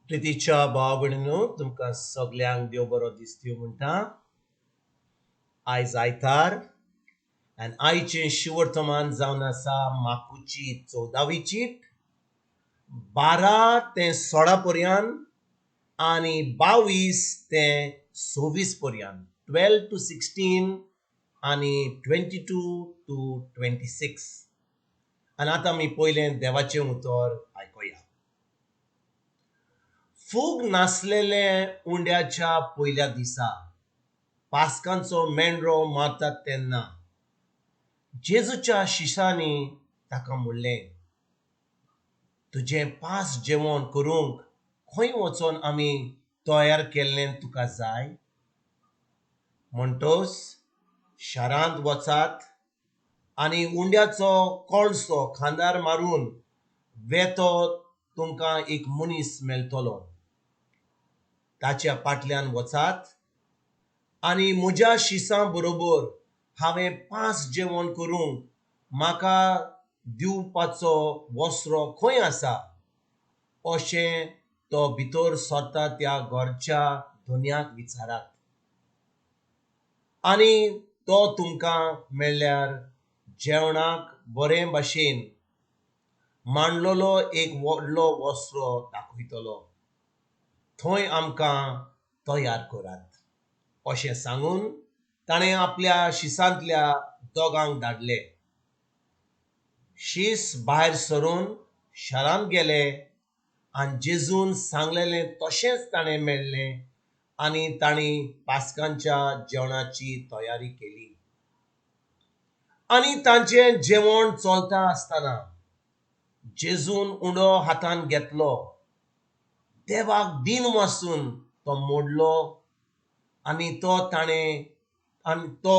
प्रितीच्या भाव भयणीनो तुमकां सगल्यांक देव बरो दीस दिवं म्हणटा. आयज आयतार आनी आयचें शिवर्तमान जावन आसा माकुची 14वी चीट 12 ते 16 पर्यंत आनी 22 ते 26 पर्यंत 12 to 16 आनी 22 to 26. आनी आतां आमी पयलें देवाचें उतर आयकुया. फूग नासलेले उंड्याच्या पयल्या दिसा पास्कांचो मेंढरो मारतात तेन्ना जेजूच्या शिश्यांनी ताका म्हणलें, तुजें पास जेवण करूंक खंय वचोन आमी तयार केल्लें तुका जाय? म्हणटोच शारांत वचात आनी उंड्याचो कोळसो खांदार मारून वेतो तुमकां एक मनीस मेळटलो. ताच्या फाटल्यान वचात आनी म्हज्या शिसां बरोबर हांवें पास जेवण करूंक म्हाका दिवपाचो वस्रो खंय आसा अशें तो भितर सरता त्या घरच्या धन्याक विचारात. आनी तो तुमकां मेळ्ळ्यार जेवणाक बरे भाशेन मांडलोलो एक व्हडलो वस्रो दाखयतलो. थंय आमकां तयार करात अशें सांगून ताणें आपल्या शिसांतल्या दोगांक धाडले. शीस भायर सरून शारांत गेले आनी जेजून सांगलेलें तशेंच ताणें मेळ्ळें आनी तांणी पास्कांच्या जेवणाची तयारी केली. आनी तांचें जेवण चलता आसतना जेजून उंडो हातांत घेतलो, देवाक दिन वासून तो मोडलो आनी तो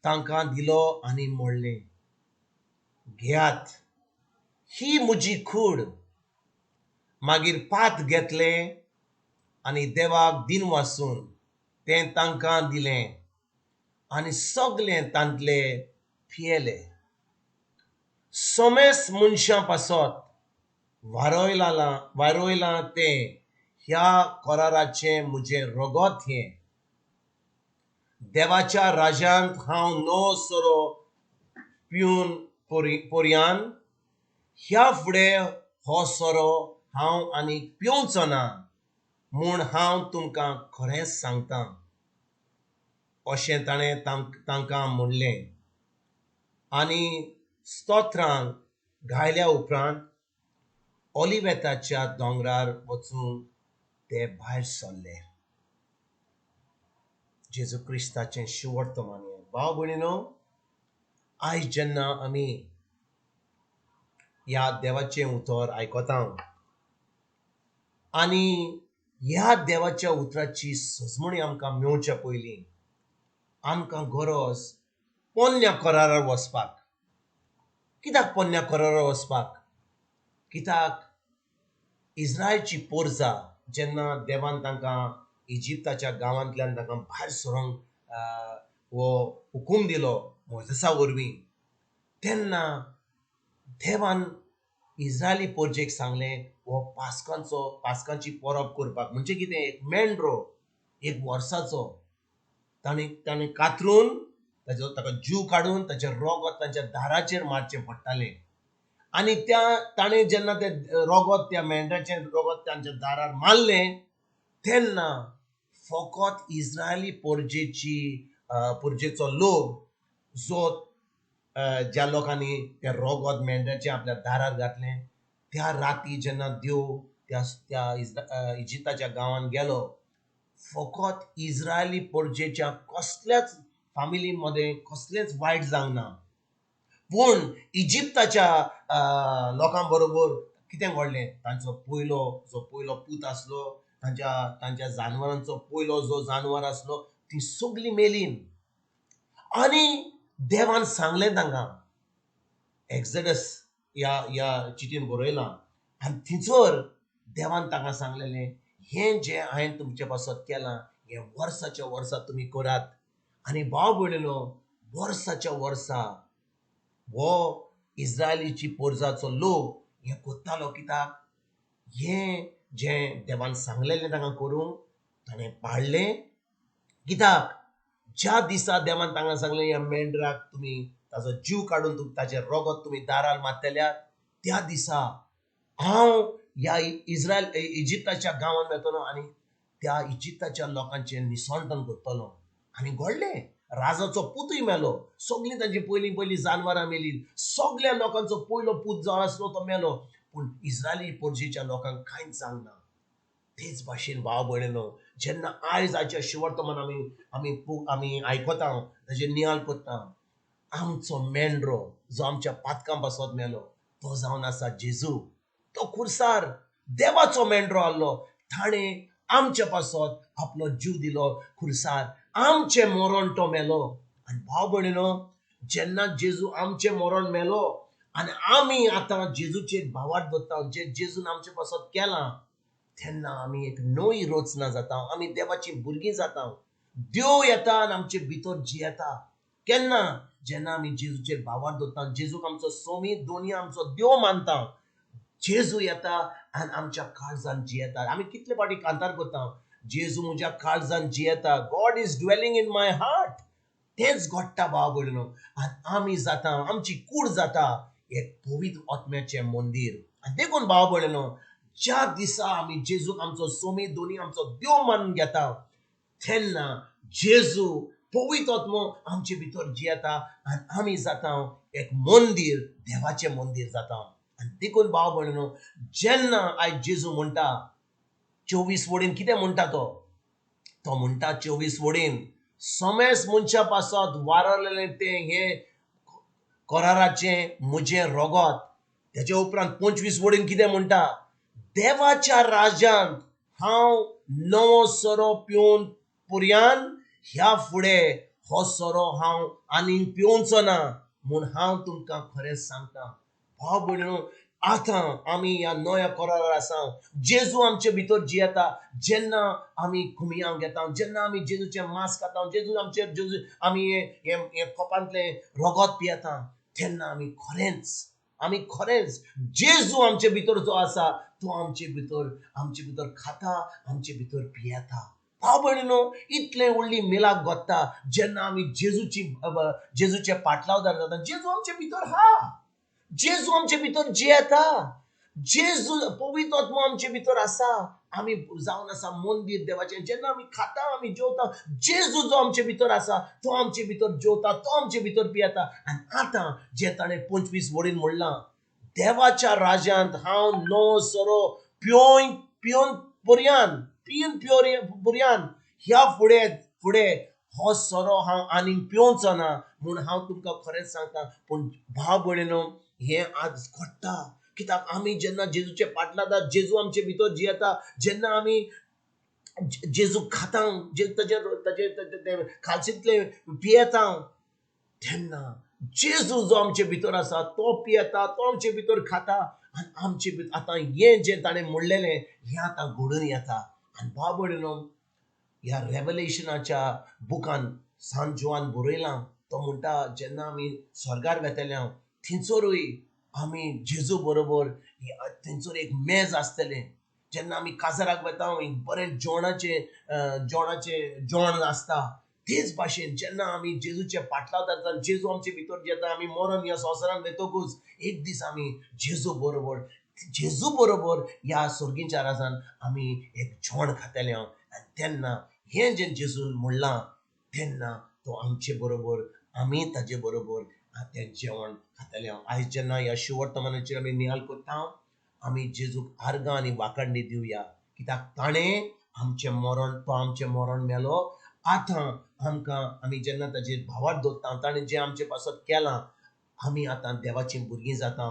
तांकां दिलो आनी म्हणलें, घेयात, ही म्हजी कूड. मागीर पात घेतलें आनी देवाक दिन वासून तें तांकां दिलें आनी सगळें तांतलें पियेलें. सोमेस मनशां पासत वारोयलां तें ह्या कराराचें म्हजें रगत हें. देवाच्या राज्यांत हांव नवो सोरो पिवन पर्यान ह्या फुडें हो सोरो हांव आनीक पिवचो ना म्हूण हांव तुमकां खरेंच सांगतां अशें ताणें तांकां म्हणलें. आनी स्तोत्रांक घायल्या उपरांत ऑलिव्हेताच्या दोंगरार वचून ते भायर सरले. जेजू क्रिस्ताचें शिवर्तमान हें. भाव भयणीनो, आयज जेन्ना आमी ह्या देवाचें उतर आयकता आनी ह्या देवाच्या उतराची सजमणी आमकां मेळच्या पयलीं आमकां गरज पोन्न्या करारार वचपाक. कित्याक पोन्न्या करारार वचपाक? कित्याक इस्रायलची पोरजां जेन्ना देवान तांकां इजिप्ताच्या गांवांतल्यान तांकां भायर सरोंक हो हुकूम दिलो मोसेसा वरवीं, तेन्ना देवान इस्रायली पोरजेक सांगलें हो पास्कांची परब करपाक. म्हणजे कितें? एक मेंढरो एक वर्साचो ताणें कातरून ताका जीव काडून ताचें रगत तांच्या दाराचेर मारचें पडटालें. आनी ताणें जेन्ना तें रगत त्या मेंढराचें रगत तांच्या दारार मारलें तेन्ना फकत इस्रायली पोरजेचो लोक जो ज्या लोकांनी तें रगत मेंढराचें आपल्या दारार घातलें त्या राती जेन्ना देव त्या इजिप्ताच्या गांवांत गेलो, फकत इस्रायली पोरजेच्या कसल्याच फामिली मदें कसलेंच वायट जावंक ना. पूण इजिप्ताच्या लोकां बरोबर कितें घडलें? तांचो पयलो पूत आसलो, तांच्या जानवरांचो पयलो जो जानवर आसलो ती सगळीं मेलीं. आनी देवान सांगलें तांकां, एक्झोडस ह्या चिटीन बरयलां आनी थिंचर देवान तांकां सांगलेलें, हें जें हांवें तुमचे पासत केलां हें वर्साच्या वर्सा तुमी करात. आनी भाव भयणीनो, वर्साच्या वर्सा हो इस्रायलीची पोरजाचो लोक हें कोत्तालो. कित्याक हें जे देवान सांगलेलें तांकां करूंक ताणें पाळलें. कित्याक ज्या दिसा देवान तांकां सांगलें ह्या मेंढराक तुमी ताचो जीव काडून ताचें रगत तुमी दारार मारतल्यात, त्या दिसा हांव ह्या इजिप्ताच्या गांवांत वेतलो आनी त्या इजिप्ताच्या लोकांचें निसंतन करतलो. आनी घडलें. राजाचो पूतय मेलो, सगळीं तांची पयलीं पयलीं जानवरां मेली, सगळ्या लोकांचो पयलो पूत जो आसलो तो मेलो. पूण इस्रायली परजेच्या लोकांक कांयच जावंक ना. तेच भाशेन भाव भयणीनो, जेन्ना आयज हाचे शिवर्तमान आमी आयकता, ताजे नियाळ करता, आमचो मेंढरो जो आमच्या पातकां पासत मेलो तो जावन आसा जेजू. तो खुर्सार देवाचो मेंढरो आसलो. ताणें आमच्या पासत आपलो जीव दिलो खुर्सार. आमचे मरण तो मेलो. आनी भाव भयणीनो, जेन्ना जेजू आमचे मरण मेलो आनी आमी आतां जेजूचेर भावार्थ दवरता, जे जेजून आमचे पासत केलां, तेन्ना आमी एक नवी रचना जाता. आमी देवाची भुरगीं जाता. देव येता आनी आमचे भितर जियेता. केन्ना? जेन्ना आमी जेजूचेर भावार्थ दवरता, जेजूक आमचो सोमी दोनी आमचो देव मानता. जेजू येता आनी आमच्या काळजान जियेता. आमी कितले फावटी कांतार करता, जेजू म्हज्या काळजान जियेता, God is dwelling in my heart. तेच घडटा भाव भयणीनो. आनी आमी जाता, आमची कूड जाता एक पवित्र आत्म्याचें मंदीर. आनी देखून भाव भयणीनो, ज्या दिसा आमी जेजूक आमचो सोमी दोनी आमचो देव मानून घेता, तेन्ना जेजू पवित्र आत्मो आमचे भितर जियेता आनी आमी जाता एक मंदीर, देवाचें मंदीर जाता. आनी देखून भाव भयणीनो, जेन्ना आयज जेजू म्हणटा 24 वडीन कितें म्हणटा तो म्हणटा 24 वडीन, समेस मनशा पासत वारलेलें तें हे कराराचें म्हजें रगत. तेच्या उपरांत 25 वडीन कितें म्हणटा, देवाच्या राज्यांत हांव नवो सोरो पिवन पुर्यान ह्या फुडें हो सोरो हांव आनीक पिवचो ना म्हूण हांव तुमकां खरें सांगता. भाव भयणीनो, आतां आमी ह्या नव्या करारार आसा. जेजू आमचे भितर जियेता. जेन्ना आमी कुमियां घेता, जेन्ना आमी जेजूचें मांस खाता, जेजू आमी हे कपांतलें रगत पियेता, तेन्ना आमी खरेंच जेजू आमचे भितर जो आसा तो आमचे भितर खाता, आमचे भितर पियेता. भाव भयणीनो, इतले व्हडली मिलाक घडटा जेन्ना आमी जेजूचे पाटलावदार जाता. जेजू आमचे भितर हा. जेजू आमचे भितर जियेता. जेजू पवित्र आत्मा आमचे भितर आसा. आमी जावन आसा मंदीर देवाचें. जेन्ना आमी खाता, आमी जेवता, जेजू जो आमचे भितर आसा तो आमचे भितर जेवता, तो आमचे भितर पियेता. आनी आतां जे ताणें 25 वडीन म्हणलां, देवाच्या राज्यांत हांव नवो सोरो पिवन पुर्यान ह्या फुडें हो सोरो हांव आनीक पिवचो ना म्हूण हांव तुमकां खरेंच सांगता. पूण भाव भयणीनो, हें आज घडटा कित्याक आमी जेन्ना जेजूचे पाटलादार, जेजू आमचे भितर जियेता, जेन्ना आमी जेजू खाता, ताचे खालसींतले पियेता, तेन्ना जेजू जो आमचे भितर आसा तो पियेता, तो आमचे भितर खाता आनी आमचे भितर आतां हें जें ताणें म्हणलेलें हें आतां घडून येता. आनी भाव भयणीनो, ह्या रेवलेशनाच्या बुकान सांत जोवान बरयलां, तो म्हणटा जेन्ना आमी स्वर्गार वेतले थंयसरूय आमी जेजू बरोबर थंयसर एक मेज आसतलें. जेन्ना आमी काजाराक वता, बरें जेवण आसता. तेच भाशेन जेन्ना आमी जेजूचे पाटलावदार जावन जेजू आमचे भितर जेता, आमी मरण ह्या संवसारान वेतकूच एक दीस आमी जेजू बरोबर ह्या सर्गीच्या राजान आमी एक जेवण खातले. आनी तेन्ना हें जें जेजून म्हणलां, तेन्ना तो आमचे बरोबर, आमी ताजे बरोबर तें जेवण खातले. आयज जेन्ना ह्या शिवर्तमानाचेर आमी नियाळ करता, आमी जेजूक आर्गां आनी वाखाणणी दिवया. कित्याक ताणें तो आमचें मरण मेलो. आतां आमी जेन्ना ताजेर भावार्थ दवरता, ताणें जें आमचे पासत केलां, आमी आतां देवाचीं भुरगीं जाता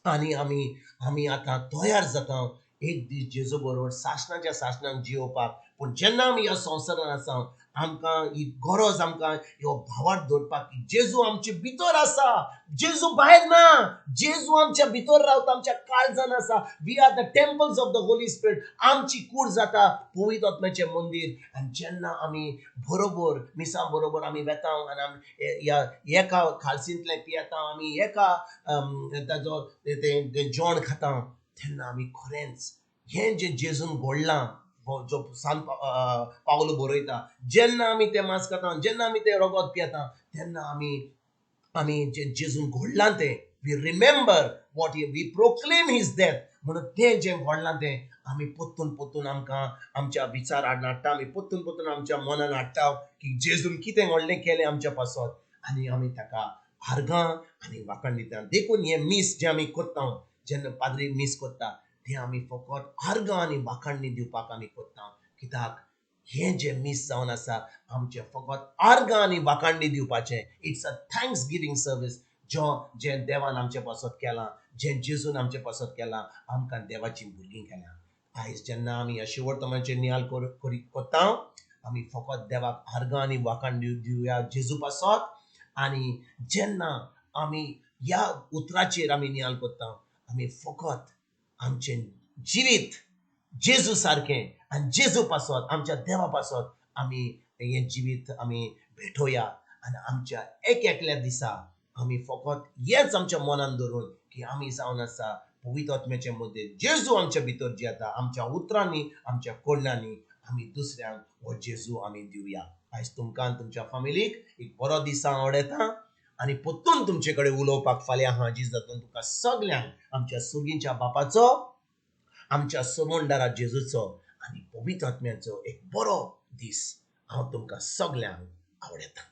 आनी आमी आतां तयार जाता एक दीस जेजू बरोबर सासणाक जियोवपाक. पूण जेन्ना आमी ह्या संवसारान आसा, आमकां ही गरज, आमकां ह्यो भावार्थ दवरपाक की जेजू आमचे भितर आसा. जेजू भायर ना. जेजू आमच्या भितर रावता, आमच्या काळजान आसा. We are the temples of the holy spirit. आमची कूड जाता पवित्र आत्म्याचें मंदीर. आनी जेन्ना आमी बरोबर मिसा बरोबर आमी वेता आनी आमी एका खालसींतलें पियेता, आमी एका ताजो जेवण खाता, तेन्ना आमी खरेंच हे जे जेजून घडलां जो पावलो बरयता, जेन्ना आमी ते मास खाता, जेन्ना आमी ते रगत पियेता, तेन्ना आमी जे जेजून घडलां तें we remember what we proclaim his death. म्हणून तें जे घडलां तें आमी पोत्तून पोत्तून आमकां आमच्या विचार हाडटा, आमी पोत्तून पोत्तून आमच्या मनान हाडटा की जेजून कितें व्हडलें केलें आमच्या पासत, आनी आमी ताका आर्गां आनी वाखाण दिता. देखून हे मीस जे आमी करता, जेन्ना पाद्री मीस करता, ते आमी फकत आर्गां आनी वाखाणणी दिवपाक आमी करता. कित्याक हे जे मीस जावन आसा आमचे फकत आर्गां आनी वाखाणणी दिवपाचें. It's a thanks giving service जे देवान आमचे पासत केलां, जे जेजून आमचे पासत केलां, आमकां देवाची भुरगीं केल्यां. आयज जेन्ना आमी ह्या शिवोर्तमाचे नियाल करता, आमी फकत देवाक आर्गां आनी वाखाण दिवया जेजू पासत. आनी जेन्ना आमी ह्या उतराचेर आमी नियाल करता, आमी फकत आमचें जिवीत जेजू सारकें आनी जेजू पासत आमच्या देवा पासत आमी हें जिवीत आमी भेटोया. आनी आमच्या एक एकल्या दिसा आमी फकत हेंच आमच्या मनान धरून की आमी जावन आसा पवित्र आत्म्याचे मदें जेजू आमच्या भितर जियेता. आमच्या उतरांनी, आमच्या कोडणांनी आमी दुसऱ्यांक हो जेजू आमी दिवया. आयज तुमकां आनी तुमच्या फॅमिलीक एक बरो दीस हांव आवडयतां आनी परतून तुमचे कडेन उलोवपाक फाल्यां हाजीर जातून तुमकां सगल्यांक आमच्या सुर्गीच्या बापाचो, आमच्या समोंडारा जेजूचो आनी पवित्र आत्म्याचो एक बरो दीस हांव तुमकां सगल्यांक आवडयतां.